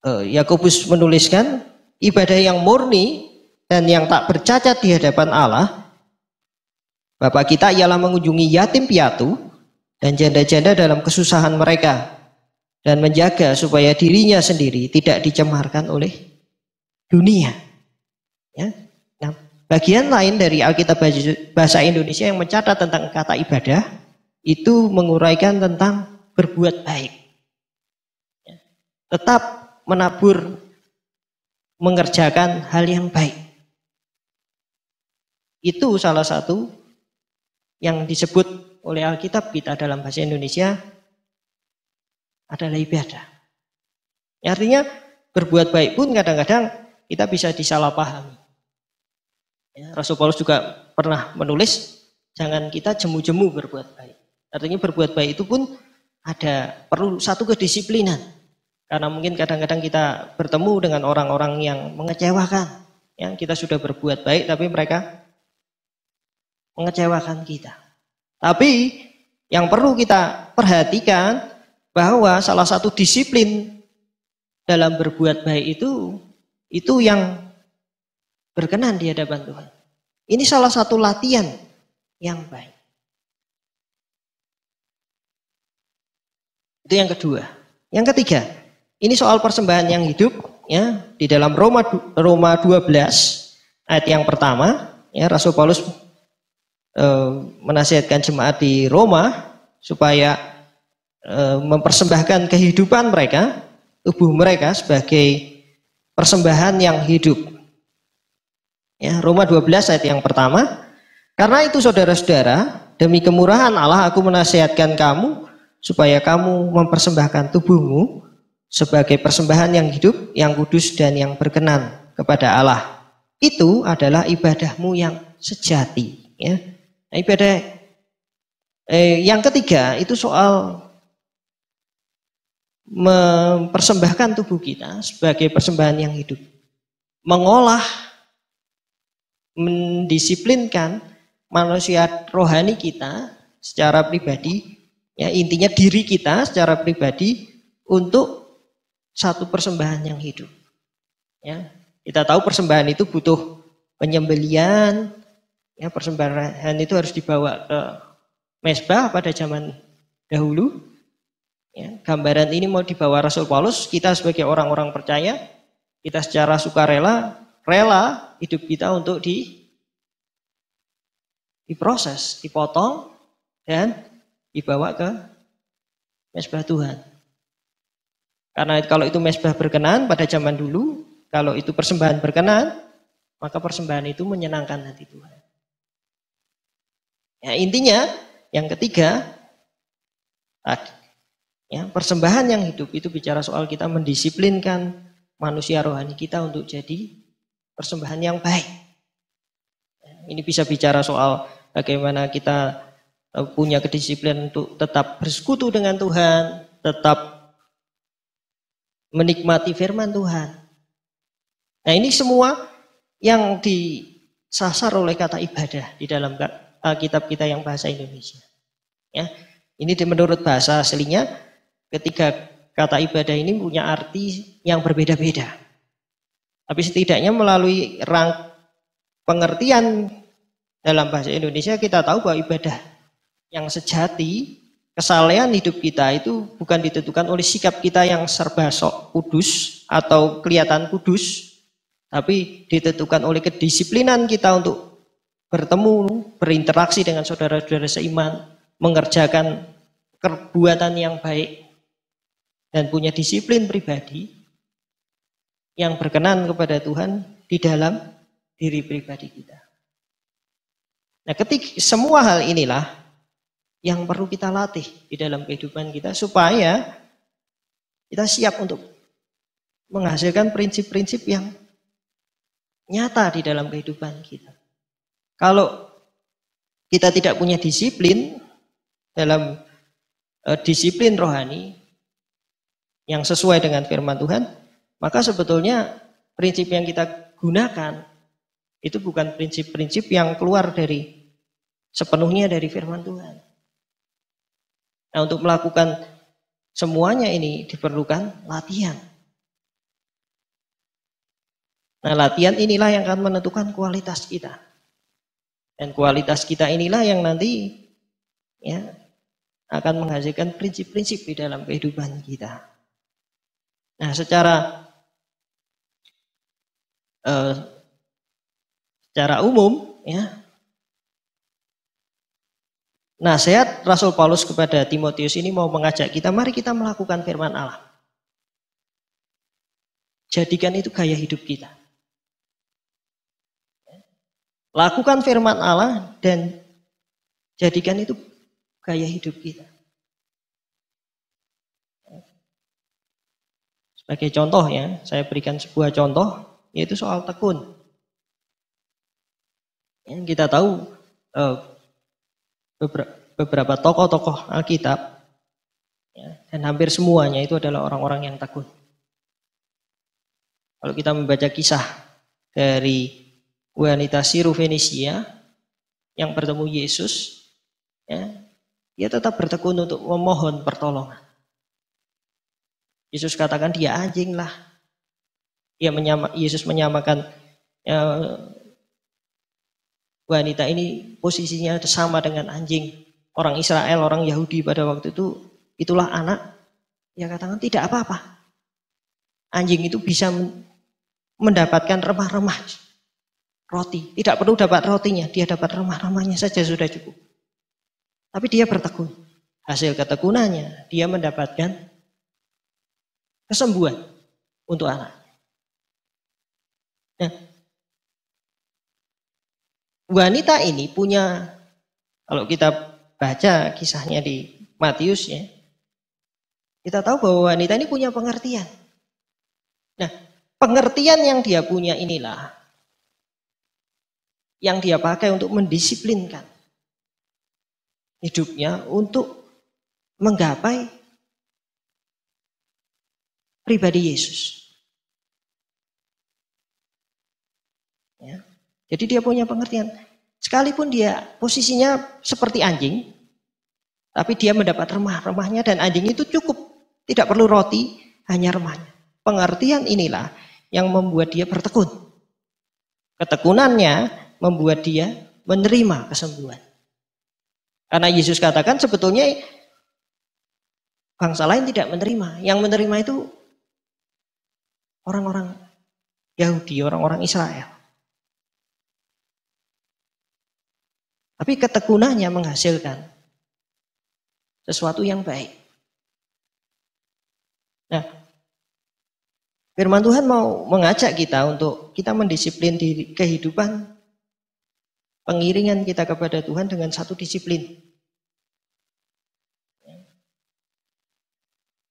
Yakobus menuliskan ibadah yang murni dan yang tak bercacat di hadapan Allah Bapa kita ialah mengunjungi yatim piatu dan janda-janda dalam kesusahan mereka dan menjaga supaya dirinya sendiri tidak dicemarkan oleh dunia. Ya. Nah, bagian lain dari Alkitab bahasa Indonesia yang mencatat tentang kata ibadah itu menguraikan tentang berbuat baik. Ya. Tetap menabur, mengerjakan hal yang baik. Itu salah satu yang disebut oleh Alkitab kita dalam bahasa Indonesia adalah ibadah. Ya, artinya berbuat baik pun kadang-kadang kita bisa disalahpahami. Ya, Rasul Paulus juga pernah menulis, jangan kita jemu-jemu berbuat baik. Artinya berbuat baik itu pun perlu satu kedisiplinan. Karena mungkin kadang-kadang kita bertemu dengan orang-orang yang mengecewakan. Ya, kita sudah berbuat baik tapi mereka mengecewakan kita. Tapi yang perlu kita perhatikan bahwa salah satu disiplin dalam berbuat baik itu yang berkenan di hadapan Tuhan. Ini salah satu latihan yang baik. Itu yang kedua. Yang ketiga, ini soal persembahan yang hidup, ya, di dalam Roma 12 ayat yang pertama, ya, Rasul Paulus menasihatkan jemaat di Roma supaya mempersembahkan kehidupan mereka, tubuh mereka sebagai persembahan yang hidup. Ya, Roma 12 ayat yang pertama, karena itu saudara-saudara, demi kemurahan Allah aku menasihatkan kamu supaya kamu mempersembahkan tubuhmu sebagai persembahan yang hidup, yang kudus dan yang berkenan kepada Allah. Itu adalah ibadahmu yang sejati. Ya. Nah, ibadah yang ketiga itu soal mempersembahkan tubuh kita sebagai persembahan yang hidup. Mengolah, mendisiplinkan manusia rohani kita secara pribadi, ya, intinya diri kita secara pribadi untuk satu persembahan yang hidup. Ya, kita tahu persembahan itu butuh penyembelian. Ya, persembahan itu harus dibawa ke mezbah pada zaman dahulu. Ya, gambaran ini mau dibawa Rasul Paulus, kita sebagai orang-orang percaya, kita secara sukarela, rela hidup kita untuk diproses, dipotong, dan dibawa ke mezbah Tuhan. Karena kalau itu mezbah berkenan pada zaman dulu, kalau itu persembahan berkenan, maka persembahan itu menyenangkan hati Tuhan. Ya, intinya yang ketiga, ya, persembahan yang hidup itu bicara soal kita mendisiplinkan manusia rohani kita untuk jadi persembahan yang baik. Ini bisa bicara soal bagaimana kita punya kedisiplinan untuk tetap bersekutu dengan Tuhan, tetap menikmati firman Tuhan. Nah, ini semua yang disasar oleh kata ibadah di dalam kitab kita yang bahasa Indonesia. Ya, ini menurut bahasa aslinya, ketiga kata ibadah ini punya arti yang berbeda-beda. Tapi setidaknya melalui pengertian dalam bahasa Indonesia kita tahu bahwa ibadah yang sejati, kesalehan hidup kita itu bukan ditentukan oleh sikap kita yang serba sok kudus atau kelihatan kudus, tapi ditentukan oleh kedisiplinan kita untuk bertemu, berinteraksi dengan saudara-saudara seiman, mengerjakan perbuatan yang baik, dan punya disiplin pribadi yang berkenan kepada Tuhan di dalam diri pribadi kita. Nah, ketika semua hal inilah yang perlu kita latih di dalam kehidupan kita supaya kita siap untuk menghasilkan prinsip-prinsip yang nyata di dalam kehidupan kita. Kalau kita tidak punya disiplin dalam disiplin rohani yang sesuai dengan firman Tuhan, maka sebetulnya prinsip yang kita gunakan itu bukan prinsip-prinsip yang keluar dari sepenuhnya dari firman Tuhan. Nah, untuk melakukan semuanya ini diperlukan latihan. Nah, latihan inilah yang akan menentukan kualitas kita. Dan kualitas kita inilah yang nanti ya akan menghasilkan prinsip-prinsip di dalam kehidupan kita. Nah, secara umum ya, nasihat Rasul Paulus kepada Timotius ini mau mengajak kita, mari kita melakukan firman Allah. Jadikan itu gaya hidup kita. Lakukan firman Allah dan jadikan itu gaya hidup kita. Sebagai contoh ya, saya berikan sebuah contoh, yaitu soal tekun. Kita tahu beberapa tokoh-tokoh Alkitab, ya, dan hampir semuanya itu adalah orang-orang yang tekun. Kalau kita membaca kisah dari wanita Syro Fenisia, yang bertemu Yesus, ya, dia tetap bertekun untuk memohon pertolongan. Yesus katakan dia anjing lah. Yesus menyamakan wanita ini posisinya sama dengan anjing. Orang Israel, orang Yahudi pada waktu itu, itulah anak. Dia katakan tidak apa-apa. Anjing itu bisa mendapatkan remah-remah roti. Tidak perlu dapat rotinya, dia dapat remah-remahnya saja sudah cukup. Tapi dia bertekun. Hasil ketekunannya, dia mendapatkan kesembuhan untuk anak. Nah, wanita ini punya, kalau kita baca kisahnya di Matius ya, kita tahu bahwa wanita ini punya pengertian. Nah, pengertian yang dia punya inilah yang dia pakai untuk mendisiplinkan hidupnya untuk menggapai pribadi Yesus. Ya. Jadi dia punya pengertian. Sekalipun dia posisinya seperti anjing, tapi dia mendapat remah-remahnya dan anjing itu cukup. Tidak perlu roti, hanya remahnya. Pengertian inilah yang membuat dia bertekun. Ketekunannya membuat dia menerima kesembuhan. Karena Yesus katakan sebetulnya bangsa lain tidak menerima. Yang menerima itu orang-orang Yahudi, orang-orang Israel. Tapi ketekunannya menghasilkan sesuatu yang baik. Nah, firman Tuhan mau mengajak kita untuk kita mendisiplin diri kehidupan pengiringan kita kepada Tuhan dengan satu disiplin.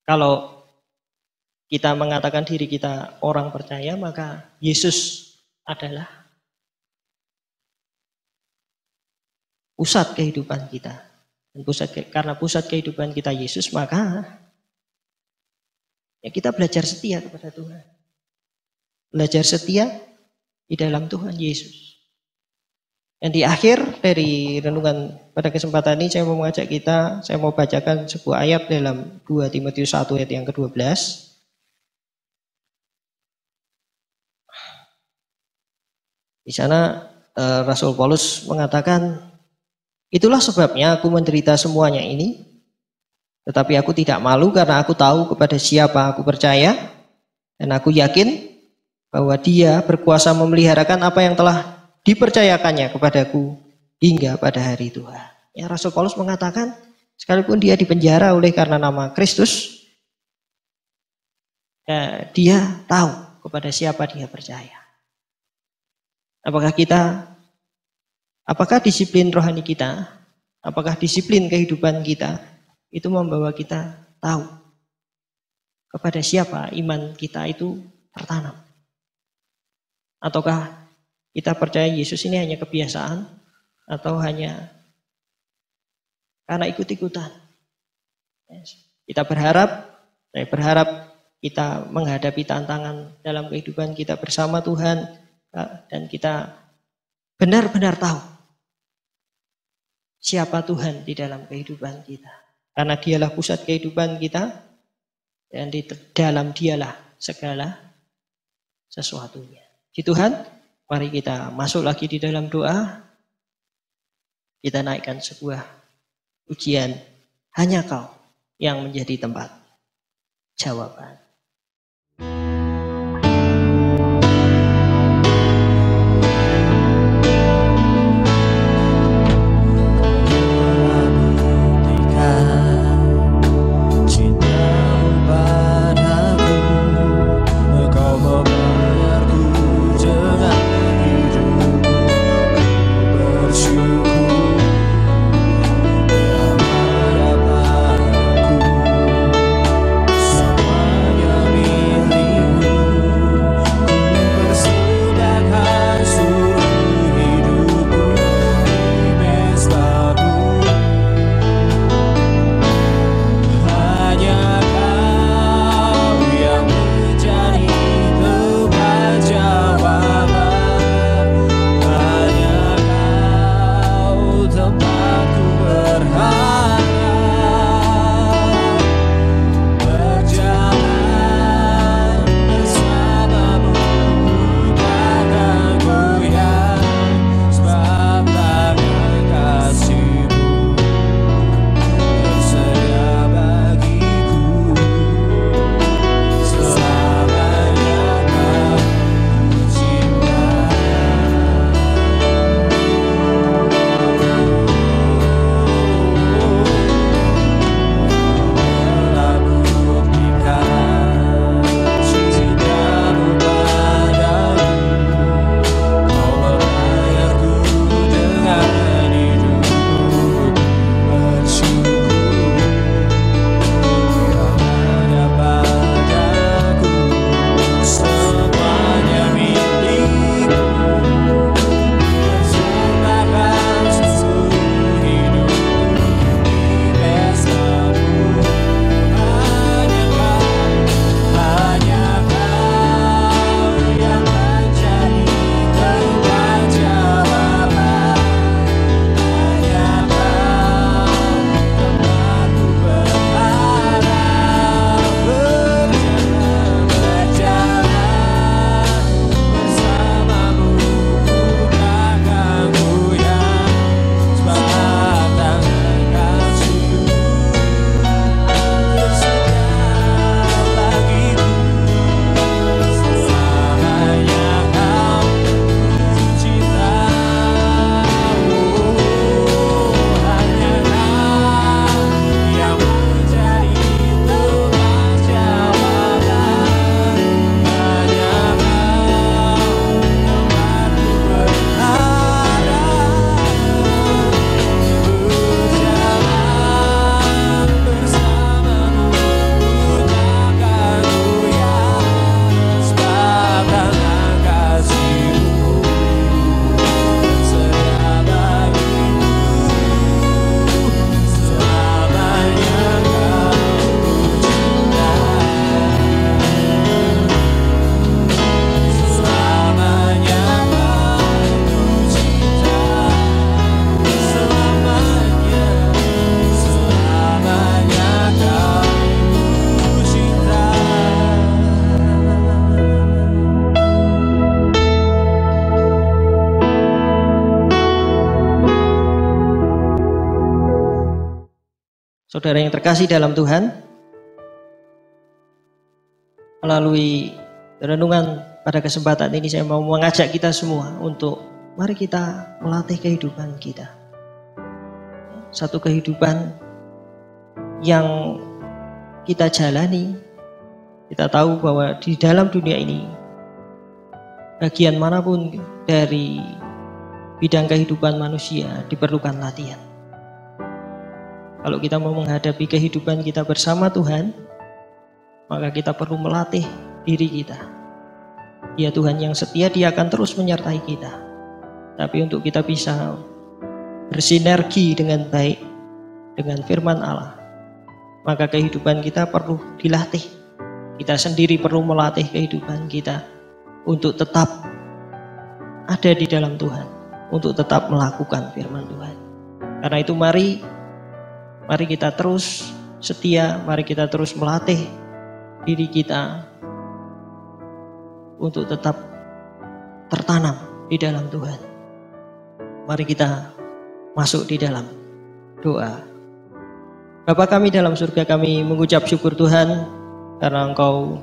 Kalau kita mengatakan diri kita orang percaya, maka Yesus adalah pusat kehidupan kita. Dan karena pusat kehidupan kita Yesus, maka ya kita belajar setia kepada Tuhan. Belajar setia di dalam Tuhan Yesus. Dan di akhir dari renungan pada kesempatan ini saya mau mengajak kita, saya mau bacakan sebuah ayat dalam 2 Timotius 1 ayat yang ke-12. Di sana Rasul Paulus mengatakan, itulah sebabnya aku menderita semuanya ini, tetapi aku tidak malu karena aku tahu kepada siapa aku percaya, dan aku yakin bahwa Dia berkuasa memeliharakan apa yang telah dipercayakannya kepadaku hingga pada hari Tuhan. Ya, Rasul Paulus mengatakan, sekalipun dia dipenjara oleh karena nama Kristus, ya, dia tahu kepada siapa dia percaya. Apakah disiplin rohani kita, apakah disiplin kehidupan kita, itu membawa kita tahu kepada siapa iman kita itu tertanam? Ataukah kita percaya Yesus ini hanya kebiasaan, atau hanya karena ikut-ikutan? Saya berharap kita menghadapi tantangan dalam kehidupan kita bersama Tuhan, dan kita benar-benar tahu siapa Tuhan di dalam kehidupan kita. Karena Dialah pusat kehidupan kita, dan di dalam Dialah segala sesuatunya. Di Tuhan, mari kita masuk lagi di dalam doa. Kita naikkan sebuah ujian, hanya Kau yang menjadi tempat jawaban. Semuanya Saudara yang terkasih dalam Tuhan, melalui renungan pada kesempatan ini saya mau mengajak kita semua untuk mari kita melatih kehidupan kita. Satu kehidupan yang kita jalani, kita tahu bahwa di dalam dunia ini, bagian manapun dari bidang kehidupan manusia diperlukan latihan. Kalau kita mau menghadapi kehidupan kita bersama Tuhan, maka kita perlu melatih diri kita. Dia Tuhan yang setia, Dia akan terus menyertai kita. Tapi untuk kita bisa bersinergi dengan baik dengan firman Allah, maka kehidupan kita perlu dilatih. Kita sendiri perlu melatih kehidupan kita untuk tetap ada di dalam Tuhan, untuk tetap melakukan firman Tuhan. Karena itu mari kita terus setia, mari kita terus melatih diri kita untuk tetap tertanam di dalam Tuhan. Mari kita masuk di dalam doa. Bapa kami dalam surga, kami mengucap syukur Tuhan karena Engkau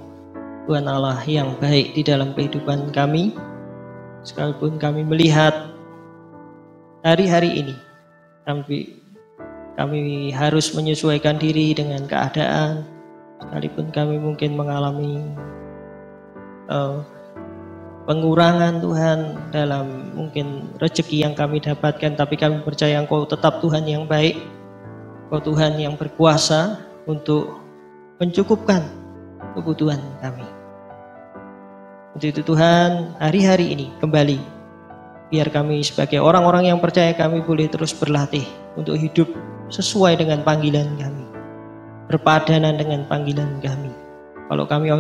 Tuhan Allah yang baik di dalam kehidupan kami. Sekalipun kami melihat hari-hari ini, kami harus menyesuaikan diri dengan keadaan. Sekalipun kami mungkin mengalami pengurangan Tuhan dalam mungkin rezeki yang kami dapatkan, tapi kami percaya Engkau tetap Tuhan yang baik, Engkau Tuhan yang berkuasa untuk mencukupkan kebutuhan kami. Untuk itu Tuhan, hari-hari ini kembali, biar kami sebagai orang-orang yang percaya kami boleh terus berlatih untuk hidup sesuai dengan panggilan kami, berpadanan dengan panggilan kami. Kalau kami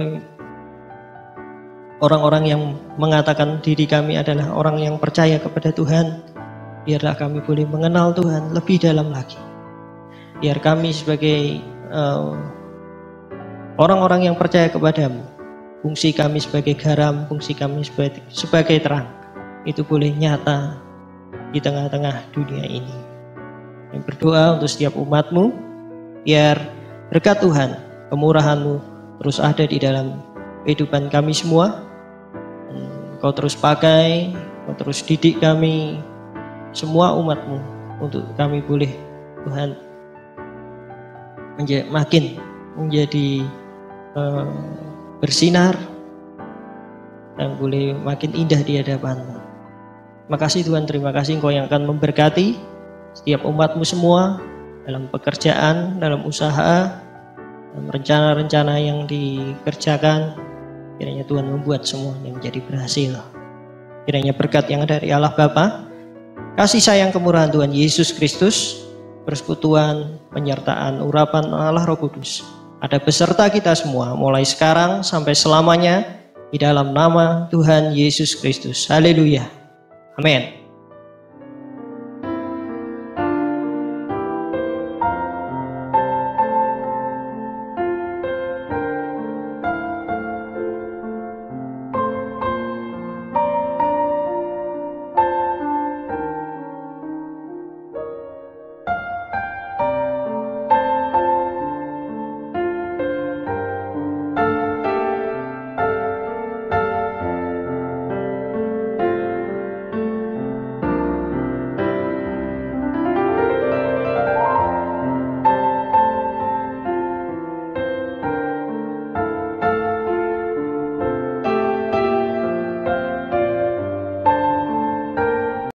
orang-orang yang mengatakan diri kami adalah orang yang percaya kepada Tuhan, biarlah kami boleh mengenal Tuhan lebih dalam lagi. Biar kami sebagai orang-orang yang percaya kepadamu, fungsi kami sebagai garam, fungsi kami sebagai terang, itu boleh nyata di tengah-tengah dunia ini. Yang berdoa untuk setiap umatmu, biar berkat Tuhan, kemurahan-Mu terus ada di dalam kehidupan kami semua. Kau terus pakai, Kau terus didik kami, semua umat-Mu, untuk kami boleh Tuhan makin menjadi bersinar dan boleh makin indah di hadapan-Mu. Terima kasih Tuhan, terima kasih Engkau yang akan memberkati setiap umat-Mu semua dalam pekerjaan, dalam usaha, dalam rencana-rencana yang dikerjakan. Kiranya Tuhan membuat semuanya menjadi berhasil. Kiranya berkat yang dari Allah Bapa, kasih sayang kemurahan Tuhan Yesus Kristus, persekutuan, penyertaan, urapan Allah Roh Kudus ada beserta kita semua mulai sekarang sampai selamanya, di dalam nama Tuhan Yesus Kristus. Haleluya. Amin.